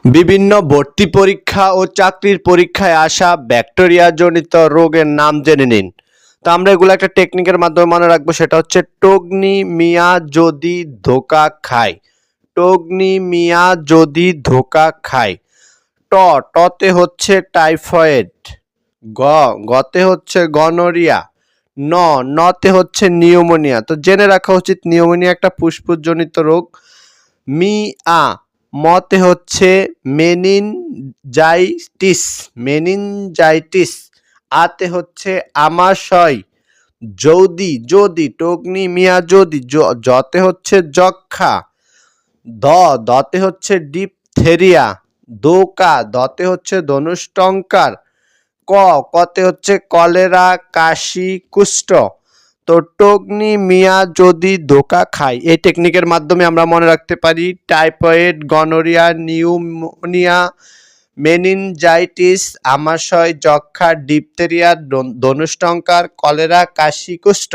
বিভিন্ন ভর্তি পরীক্ষা ও চাকরির পরীক্ষায় আসা ব্যাকটেরিয়াজনিত রোগের নাম জেনে নিন। তো আমরা এগুলো একটা টেকনিকের মাধ্যমে মনে রাখবো, সেটা হচ্ছে টগ্নিমিয়া যদি ধোঁকা খায়। টগ্নিমিয়া যদি ধোঁকা খায়। টতে হচ্ছে টাইফয়েড। গতে হচ্ছে গনোরিয়া। নতে হচ্ছে নিউমোনিয়া। তো জেনে রাখা উচিত নিউমোনিয়া একটা ফুসফুসজনিত রোগ। মতে হচ্ছে মেনিনজাইটিস। আতে হচ্ছে আমাশয়। যদি টগ্নিমিয়া যদি। জতে হচ্ছে যক্ষা। দতে হচ্ছে ডিপথেরিয়া। দতে হচ্ছে ধনুষ্টঙ্কার। কতে হচ্ছে কলেরা, কাশি, কুষ্ঠ। তো টগ্নিমিয়া যদি ধোঁকা খায়, এই টেকনিকের মাধ্যমে আমরা মনে রাখতে পারি টাইফয়েড, গনোরিয়া, নিউমোনিয়া, মেনিনজাইটিস, আমাশয়, যক্ষা, ডিপথেরিয়া, ধনুষ্টঙ্কার, কলেরা, কাশি, কুষ্ঠ।